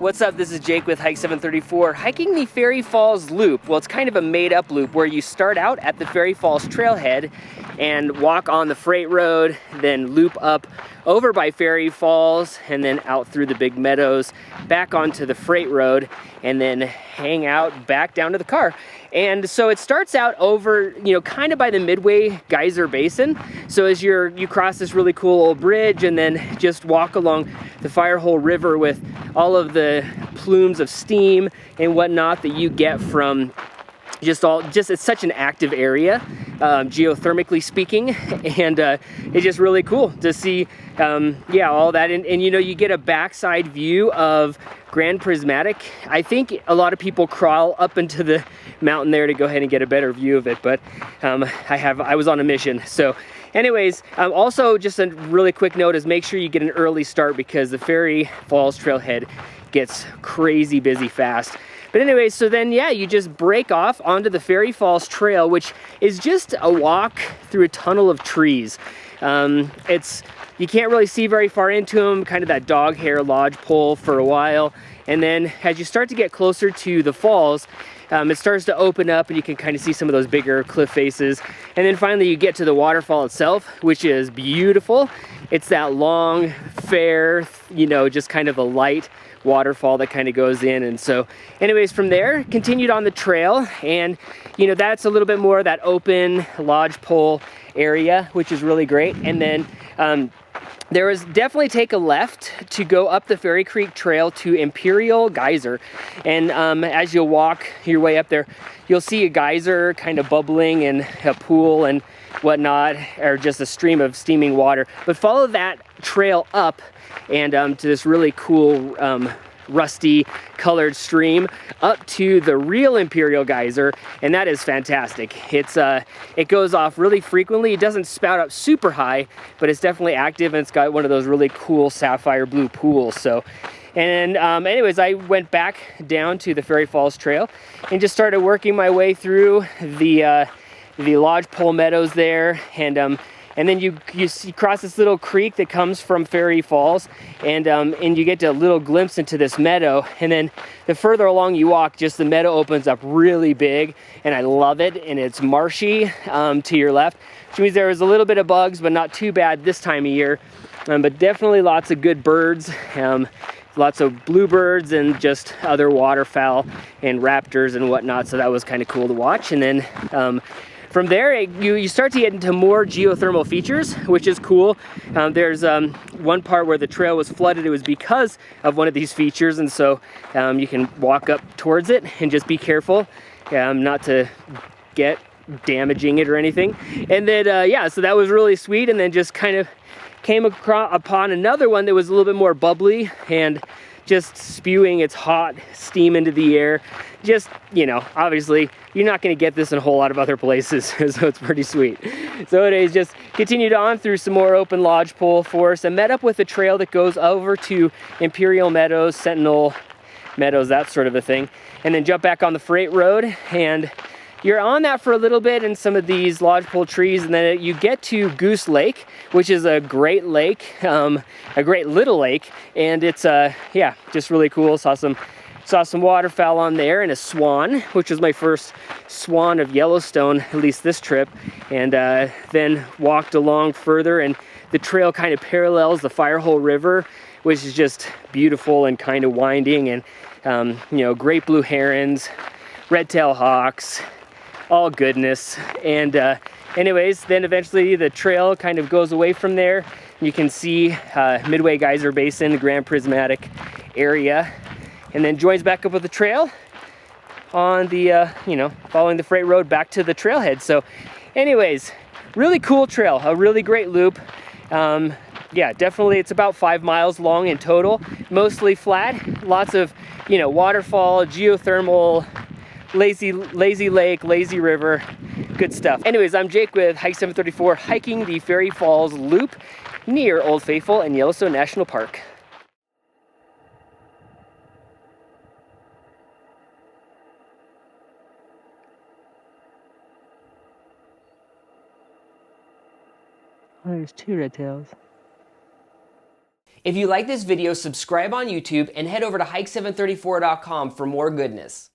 What's up? This is Jake with Hike 734, hiking the Fairy Falls Loop. Well, it's kind of a made-up loop where you start out at the Fairy Falls trailhead and walk on the freight road, then loop up over by Fairy Falls and then out through the big meadows, back onto the freight road, and then hang out back down to the car. And so it starts out over, kind of by the Midway Geyser Basin. So as you cross this really cool old bridge and then just walk along the Firehole River with all of the plumes of steam and whatnot that you get from it's such an active area, geothermically speaking, and it's just really cool to see, all that, and you get a backside view of Grand Prismatic. I think a lot of people crawl up into the mountain there to go ahead and get a better view of it, but I was on a mission. So anyways, also just a really quick note is make sure you get an early start because the Fairy Falls trailhead gets crazy busy fast. But anyway, so then, you just break off onto the Fairy Falls Trail, which is just a walk through a tunnel of trees. You can't really see very far into them, kind of that dog hair lodgepole for a while. And then as you start to get closer to the falls, it starts to open up and you can kind of see some of those bigger cliff faces. And then finally you get to the waterfall itself, which is beautiful. It's that long, fair, just kind of a light waterfall that kind of goes in. And so anyways, from there continued on the trail, and that's a little bit more of that open lodgepole area, which is really great. And then there is definitely take a left to go up the Fairy Creek Trail to Imperial Geyser. And as you walk your way up there, you'll see a geyser kind of bubbling and a pool and whatnot, or just a stream of steaming water. But follow that trail up and to this really cool rusty colored stream up to the real Imperial Geyser, and that is fantastic. It goes off really frequently. It doesn't spout up super high, but it's definitely active, and it's got one of those really cool sapphire blue pools. So, and anyways, I went back down to the Fairy Falls Trail and just started working my way through the lodgepole meadows there, and then you cross this little creek that comes from Fairy Falls, and you get a little glimpse into this meadow. And then the further along you walk, just the meadow opens up really big, and I love it. And it's marshy to your left, which means there is a little bit of bugs, but not too bad this time of year. But definitely lots of good birds, lots of bluebirds and just other waterfowl and raptors and whatnot. So that was kind of cool to watch. And then from there, you start to get into more geothermal features, which is cool. There's one part where the trail was flooded. It was because of one of these features, and so you can walk up towards it and just be careful not to get damaging it or anything. And then, so that was really sweet, and then just kind of came upon another one that was a little bit more bubbly and just spewing its hot steam into the air. Just, obviously you're not going to get this in a whole lot of other places, so it's pretty sweet. So anyways, just continued on through some more open lodgepole forest and met up with a trail that goes over to Imperial Meadows, Sentinel Meadows, that sort of a thing, and then jump back on the freight road, and you're on that for a little bit in some of these lodgepole trees, and then you get to Goose Lake, which is a great lake, a great little lake, and it's just really cool. Saw some waterfowl on there and a swan, which was my first swan of Yellowstone, at least this trip, and then walked along further, and the trail kind of parallels the Firehole River, which is just beautiful and kind of winding, and great blue herons, red-tailed hawks, all goodness. And anyways, then eventually the trail kind of goes away from there. You can see Midway Geyser Basin, Grand Prismatic area, and then joins back up with the trail on the, following the freight road back to the trailhead. So anyways, really cool trail, a really great loop. Definitely it's about 5 miles long in total, mostly flat, lots of, waterfall, geothermal, lazy lake, lazy river, good stuff. Anyways, I'm Jake with Hike 734, hiking the Fairy Falls Loop near Old Faithful and Yellowstone National Park. Oh, there's 2 red tails. If you like this video, subscribe on YouTube and head over to hike734.com for more goodness.